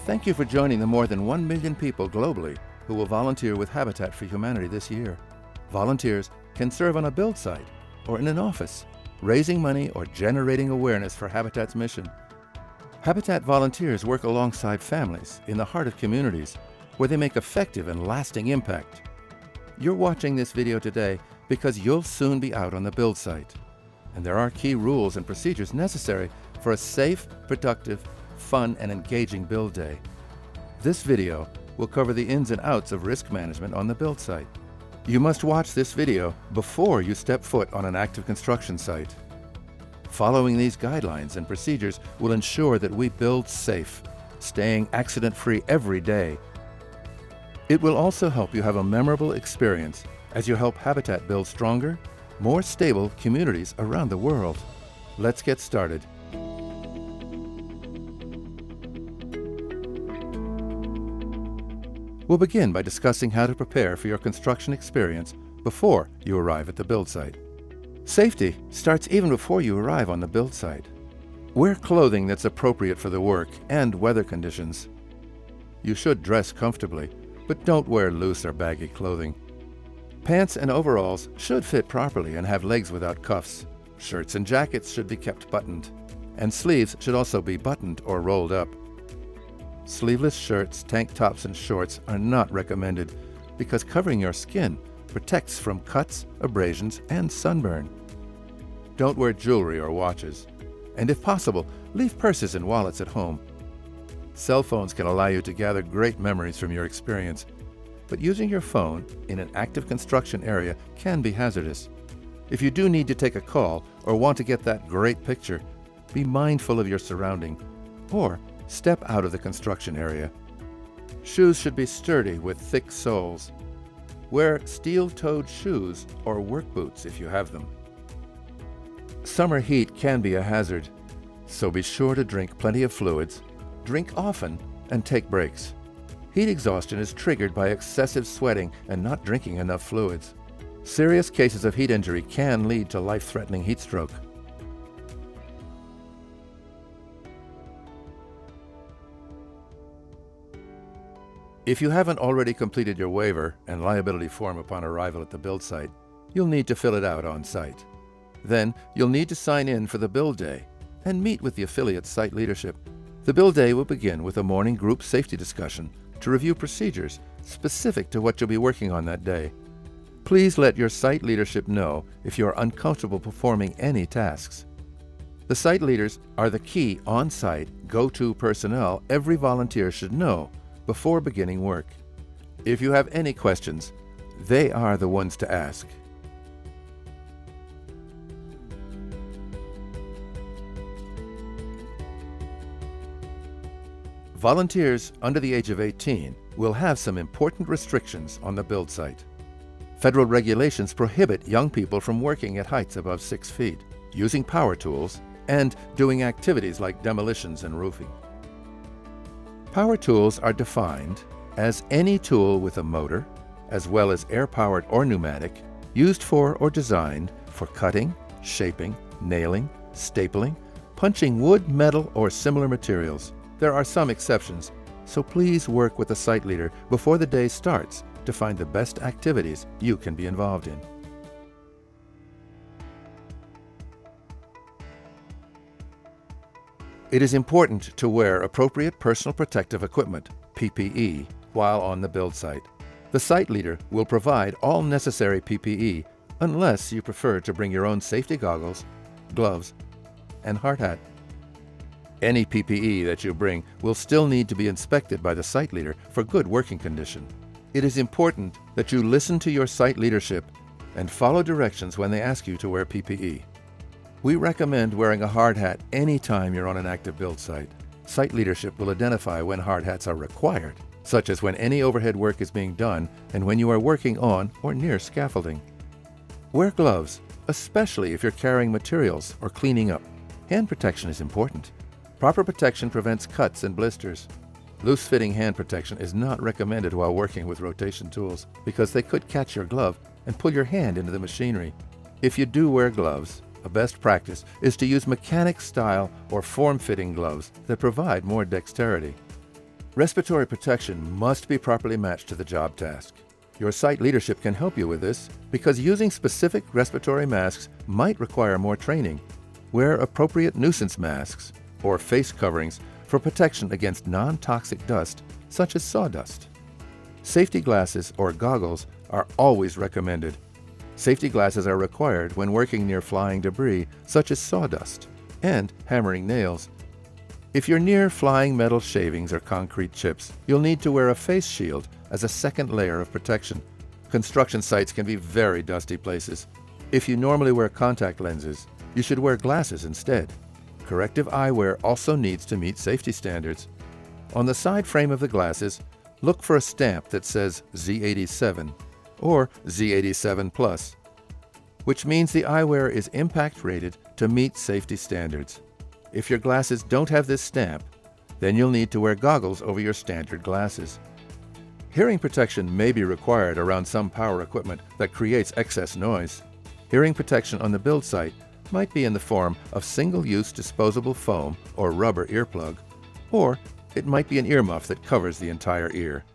Thank you for joining the more than 1 million people globally who will volunteer with Habitat for Humanity this year. Volunteers can serve on a build site or in an office, raising money or generating awareness for Habitat's mission. Habitat volunteers work alongside families in the heart of communities where they make effective and lasting impact. You're watching this video today because you'll soon be out on the build site, and there are key rules and procedures necessary for a safe, productive, fun, and engaging build day. This video will cover the ins and outs of risk management on the build site. You must watch this video before you step foot on an active construction site. Following these guidelines and procedures will ensure that we build safe, staying accident-free every day. It will also help you have a memorable experience as you help Habitat build stronger, more stable communities around the world. Let's get started. We'll begin by discussing how to prepare for your construction experience before you arrive at the build site. Safety starts even before you arrive on the build site. Wear clothing that's appropriate for the work and weather conditions. You should dress comfortably, but don't wear loose or baggy clothing. Pants and overalls should fit properly and have legs without cuffs. Shirts and jackets should be kept buttoned, and sleeves should also be buttoned or rolled up. Sleeveless shirts, tank tops, and shorts are not recommended because covering your skin protects from cuts, abrasions, and sunburn. Don't wear jewelry or watches, and if possible, leave purses and wallets at home. Cell phones can allow you to gather great memories from your experience, but using your phone in an active construction area can be hazardous. If you do need to take a call or want to get that great picture, be mindful of your surrounding, or step out of the construction area. Shoes should be sturdy with thick soles. Wear steel-toed shoes or work boots if you have them. Summer heat can be a hazard, so be sure to drink plenty of fluids, drink often, and take breaks. Heat exhaustion is triggered by excessive sweating and not drinking enough fluids. Serious cases of heat injury can lead to life-threatening heat stroke. If you haven't already completed your waiver and liability form upon arrival at the build site, you'll need to fill it out on site. Then you'll need to sign in for the build day and meet with the affiliate site leadership. The build day will begin with a morning group safety discussion to review procedures specific to what you'll be working on that day. Please let your site leadership know if you're uncomfortable performing any tasks. The site leaders are the key on-site go-to personnel every volunteer should know before beginning work. If you have any questions, they are the ones to ask. Volunteers under the age of 18 will have some important restrictions on the build site. Federal regulations prohibit young people from working at heights above 6 feet, using power tools, and doing activities like demolitions and roofing. Power tools are defined as any tool with a motor, as well as air-powered or pneumatic, used for or designed for cutting, shaping, nailing, stapling, punching wood, metal, or similar materials. There are some exceptions, so please work with the site leader before the day starts to find the best activities you can be involved in. It is important to wear appropriate personal protective equipment, PPE, while on the build site. The site leader will provide all necessary PPE unless you prefer to bring your own safety goggles, gloves, and hard hat. Any PPE that you bring will still need to be inspected by the site leader for good working condition. It is important that you listen to your site leadership and follow directions when they ask you to wear PPE. We recommend wearing a hard hat anytime you're on an active build site. Site leadership will identify when hard hats are required, such as when any overhead work is being done and when you are working on or near scaffolding. Wear gloves, especially if you're carrying materials or cleaning up. Hand protection is important. Proper protection prevents cuts and blisters. Loose-fitting hand protection is not recommended while working with rotation tools because they could catch your glove and pull your hand into the machinery. If you do wear gloves, a best practice is to use mechanic-style or form-fitting gloves that provide more dexterity. Respiratory protection must be properly matched to the job task. Your site leadership can help you with this because using specific respiratory masks might require more training. Wear appropriate nuisance masks or face coverings for protection against non-toxic dust such as sawdust. Safety glasses or goggles are always recommended. Safety glasses are required when working near flying debris such as sawdust and hammering nails. If you're near flying metal shavings or concrete chips, you'll need to wear a face shield as a second layer of protection. Construction sites can be very dusty places. If you normally wear contact lenses, you should wear glasses instead. Corrective eyewear also needs to meet safety standards. On the side frame of the glasses, look for a stamp that says Z87 or Z87 Plus, which means the eyewear is impact rated to meet safety standards. If your glasses don't have this stamp, then you'll need to wear goggles over your standard glasses. Hearing protection may be required around some power equipment that creates excess noise. Hearing protection on the build site might be in the form of single-use disposable foam or rubber earplug, or it might be an earmuff that covers the entire ear.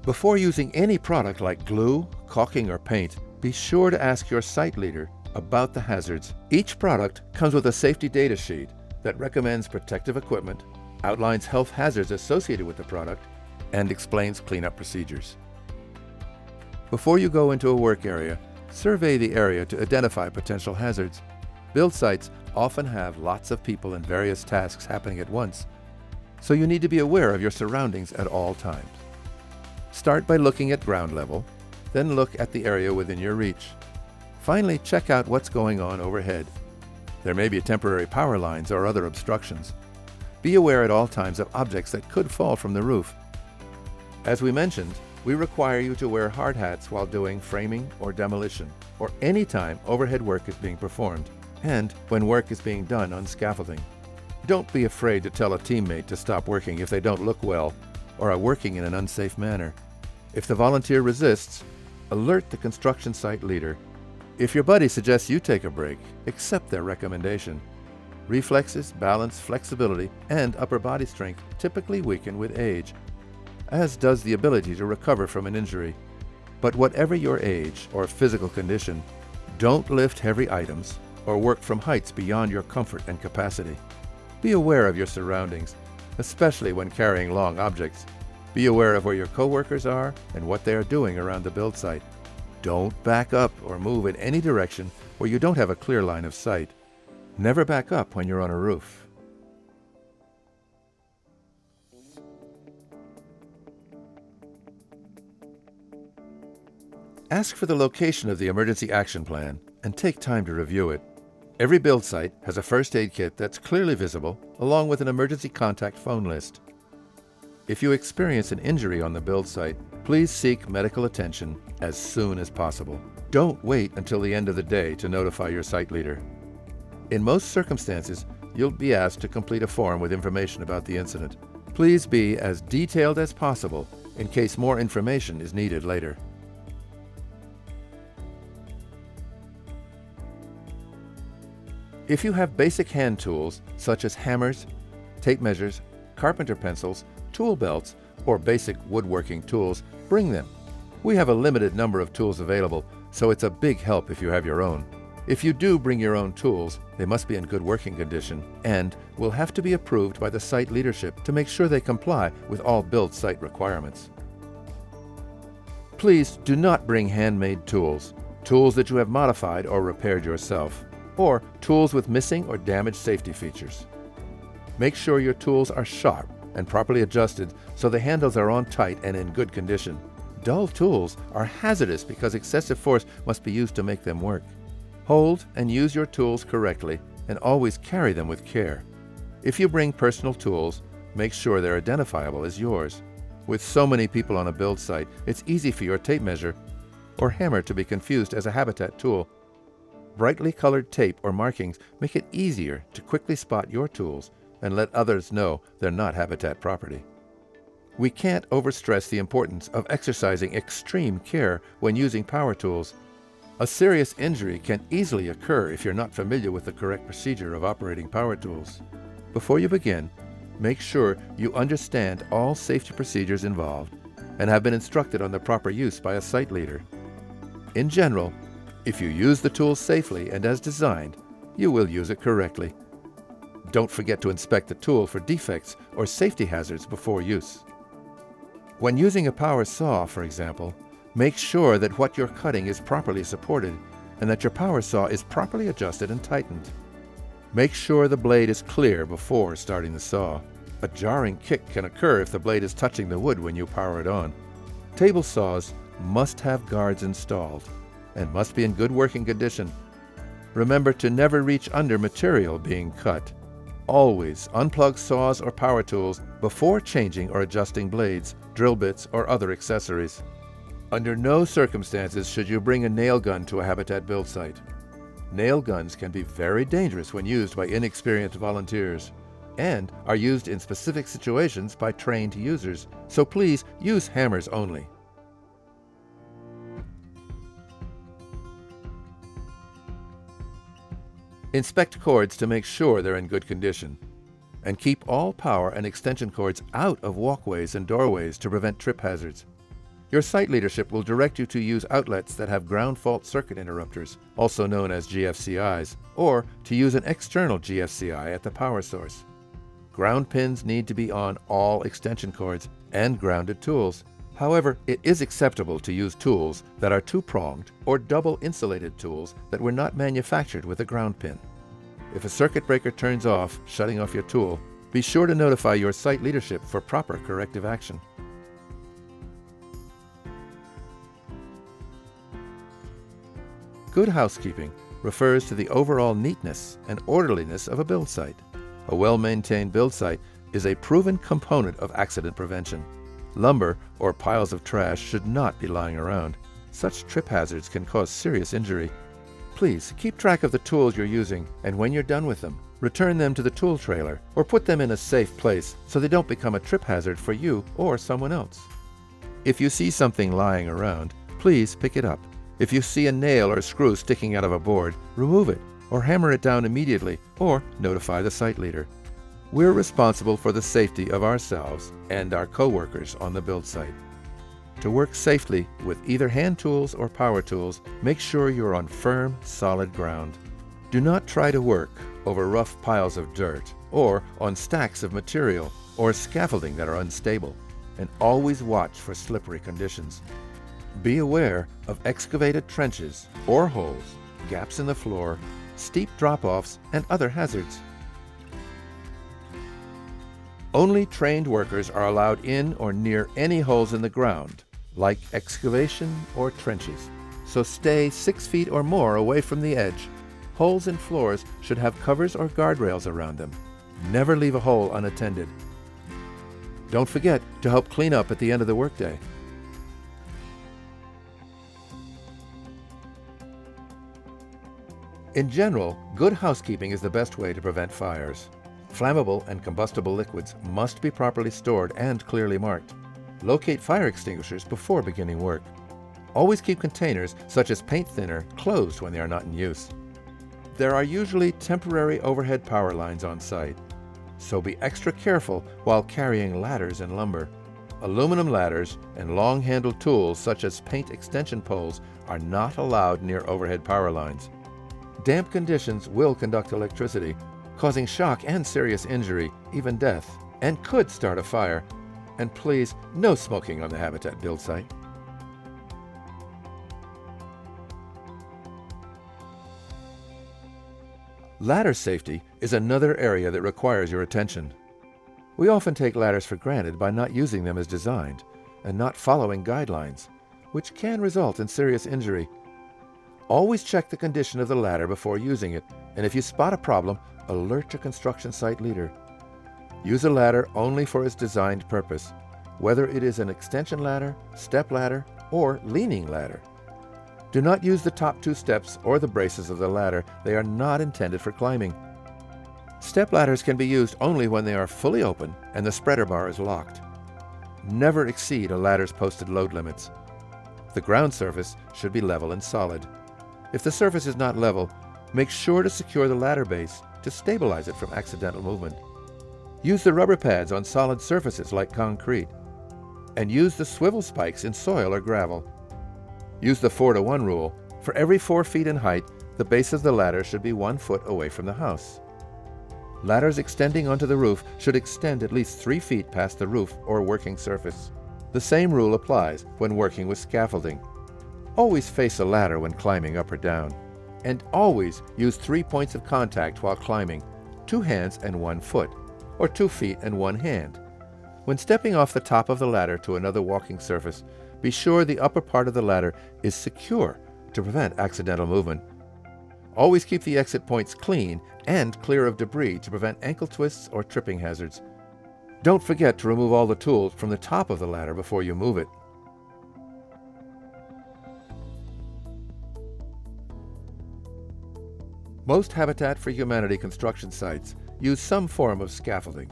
Before using any product like glue, caulking, or paint, be sure to ask your site leader about the hazards. Each product comes with a safety data sheet that recommends protective equipment, outlines health hazards associated with the product, and explains cleanup procedures. Before you go into a work area, survey the area to identify potential hazards. Build sites often have lots of people and various tasks happening at once, so you need to be aware of your surroundings at all times. Start by looking at ground level, then look at the area within your reach. Finally, check out what's going on overhead. There may be temporary power lines or other obstructions. Be aware at all times of objects that could fall from the roof. As we mentioned, we require you to wear hard hats while doing framing or demolition, or any time overhead work is being performed, and when work is being done on scaffolding. Don't be afraid to tell a teammate to stop working if they don't look well or are working in an unsafe manner. If the volunteer resists, alert the construction site leader. If your buddy suggests you take a break, accept their recommendation. Reflexes, balance, flexibility, and upper body strength typically weaken with age, as does the ability to recover from an injury. But whatever your age or physical condition, don't lift heavy items or work from heights beyond your comfort and capacity. Be aware of your surroundings, especially when carrying long objects. Be aware of where your coworkers are and what they are doing around the build site. Don't back up or move in any direction where you don't have a clear line of sight. Never back up when you're on a roof. Ask for the location of the emergency action plan and take time to review it. Every build site has a first aid kit that's clearly visible, along with an emergency contact phone list. If you experience an injury on the build site, please seek medical attention as soon as possible. Don't wait until the end of the day to notify your site leader. In most circumstances, you'll be asked to complete a form with information about the incident. Please be as detailed as possible in case more information is needed later. If you have basic hand tools such as hammers, tape measures, carpenter pencils, tool belts, or basic woodworking tools, bring them. We have a limited number of tools available, so it's a big help if you have your own. If you do bring your own tools, they must be in good working condition and will have to be approved by the site leadership to make sure they comply with all build site requirements. Please do not bring handmade tools, tools that you have modified or repaired yourself, or tools with missing or damaged safety features. Make sure your tools are sharp and properly adjusted so the handles are on tight and in good condition. Dull tools are hazardous because excessive force must be used to make them work. Hold and use your tools correctly and always carry them with care. If you bring personal tools, make sure they're identifiable as yours. With so many people on a build site, it's easy for your tape measure or hammer to be confused as a habitat tool. Brightly colored tape or markings make it easier to quickly spot your tools and let others know they're not habitat property. We can't overstress the importance of exercising extreme care when using power tools. A serious injury can easily occur if you're not familiar with the correct procedure of operating power tools. Before you begin, make sure you understand all safety procedures involved and have been instructed on the proper use by a site leader. In general, if you use the tool safely and as designed, you will use it correctly. Don't forget to inspect the tool for defects or safety hazards before use. When using a power saw, for example, make sure that what you're cutting is properly supported and that your power saw is properly adjusted and tightened. Make sure the blade is clear before starting the saw. A jarring kick can occur if the blade is touching the wood when you power it on. Table saws must have guards installed and must be in good working condition. Remember to never reach under material being cut. Always unplug saws or power tools before changing or adjusting blades, drill bits, or other accessories. Under no circumstances should you bring a nail gun to a habitat build site. Nail guns can be very dangerous when used by inexperienced volunteers and are used in specific situations by trained users, so please use hammers only. Inspect cords to make sure they're in good condition, and keep all power and extension cords out of walkways and doorways to prevent trip hazards. Your site leadership will direct you to use outlets that have ground fault circuit interrupters, also known as GFCIs, or to use an external GFCI at the power source. Ground pins need to be on all extension cords and grounded tools. However, it is acceptable to use tools that are two-pronged or double-insulated tools that were not manufactured with a ground pin. If a circuit breaker turns off, shutting off your tool, be sure to notify your site leadership for proper corrective action. Good housekeeping refers to the overall neatness and orderliness of a build site. A well-maintained build site is a proven component of accident prevention. Lumber or piles of trash should not be lying around. Such trip hazards can cause serious injury. Please keep track of the tools you're using, and when you're done with them, return them to the tool trailer or put them in a safe place so they don't become a trip hazard for you or someone else. If you see something lying around, please pick it up. If you see a nail or screw sticking out of a board, remove it or hammer it down immediately or notify the site leader. We're responsible for the safety of ourselves and our co-workers on the build site. To work safely with either hand tools or power tools, make sure you're on firm, solid ground. Do not try to work over rough piles of dirt or on stacks of material or scaffolding that are unstable, and always watch for slippery conditions. Be aware of excavated trenches or holes, gaps in the floor, steep drop-offs, and other hazards. Only trained workers are allowed in or near any holes in the ground, like excavation or trenches, so stay 6 feet or more away from the edge. Holes in floors should have covers or guardrails around them. Never leave a hole unattended. Don't forget to help clean up at the end of the workday. In general, good housekeeping is the best way to prevent fires. Flammable and combustible liquids must be properly stored and clearly marked. Locate fire extinguishers before beginning work. Always keep containers, such as paint thinner, closed when they are not in use. There are usually temporary overhead power lines on site, so be extra careful while carrying ladders and lumber. Aluminum ladders and long-handled tools such as paint extension poles are not allowed near overhead power lines. Damp conditions will conduct electricity, causing shock and serious injury, even death, and could start a fire. And please, no smoking on the Habitat build site. Ladder safety is another area that requires your attention. We often take ladders for granted by not using them as designed and not following guidelines, which can result in serious injury. Always check the condition of the ladder before using it, and if you spot a problem, alert your construction site leader. Use a ladder only for its designed purpose, whether it is an extension ladder, step ladder, or leaning ladder. Do not use the top 2 steps or the braces of the ladder. They are not intended for climbing. Step ladders can be used only when they are fully open and the spreader bar is locked. Never exceed a ladder's posted load limits. The ground surface should be level and solid. If the surface is not level, make sure to secure the ladder base to stabilize it from accidental movement. Use the rubber pads on solid surfaces like concrete, and use the swivel spikes in soil or gravel. Use the 4-to-1 rule. For every 4 feet in height, the base of the ladder should be 1 foot away from the house. Ladders extending onto the roof should extend at least 3 feet past the roof or working surface. The same rule applies when working with scaffolding. Always face a ladder when climbing up or down. And always use 3 points of contact while climbing, 2 hands and 1 foot, or 2 feet and 1 hand. When stepping off the top of the ladder to another walking surface, be sure the upper part of the ladder is secure to prevent accidental movement. Always keep the exit points clean and clear of debris to prevent ankle twists or tripping hazards. Don't forget to remove all the tools from the top of the ladder before you move it. Most Habitat for Humanity construction sites use some form of scaffolding.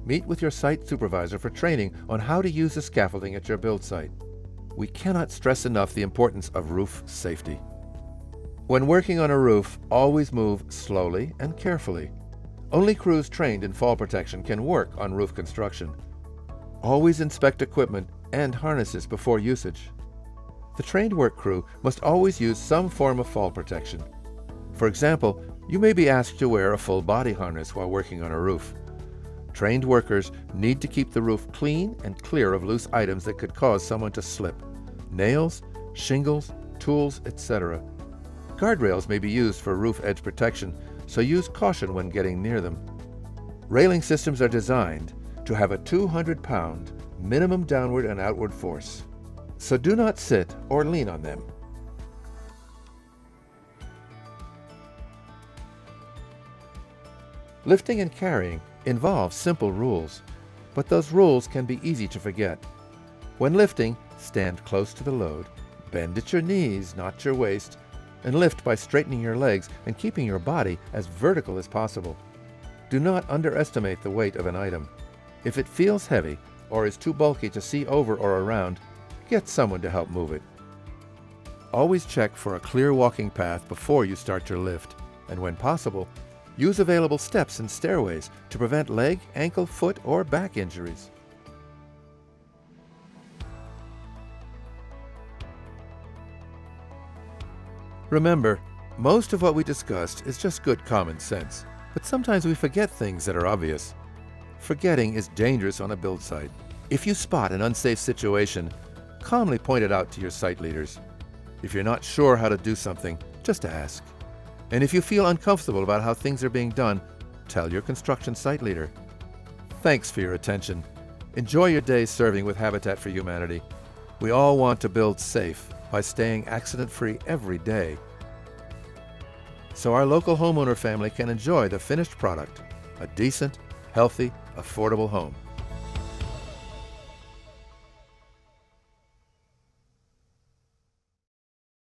Meet with your site supervisor for training on how to use the scaffolding at your build site. We cannot stress enough the importance of roof safety. When working on a roof, always move slowly and carefully. Only crews trained in fall protection can work on roof construction. Always inspect equipment and harnesses before usage. The trained work crew must always use some form of fall protection. For example, you may be asked to wear a full body harness while working on a roof. Trained workers need to keep the roof clean and clear of loose items that could cause someone to slip. Nails, shingles, tools, etc. Guardrails may be used for roof edge protection, so use caution when getting near them. Railing systems are designed to have a 200-pound minimum downward and outward force, so do not sit or lean on them. Lifting and carrying involves simple rules, but those rules can be easy to forget. When lifting, stand close to the load, bend at your knees, not your waist, and lift by straightening your legs and keeping your body as vertical as possible. Do not underestimate the weight of an item. If it feels heavy or is too bulky to see over or around, get someone to help move it. Always check for a clear walking path before you start your lift, and when possible, use available steps and stairways to prevent leg, ankle, foot, or back injuries. Remember, most of what we discussed is just good common sense, but sometimes we forget things that are obvious. Forgetting is dangerous on a build site. If you spot an unsafe situation, calmly point it out to your site leaders. If you're not sure how to do something, just ask. And if you feel uncomfortable about how things are being done, tell your construction site leader. Thanks for your attention. Enjoy your day serving with Habitat for Humanity. We all want to build safe by staying accident-free every day, so our local homeowner family can enjoy the finished product, a decent, healthy, affordable home.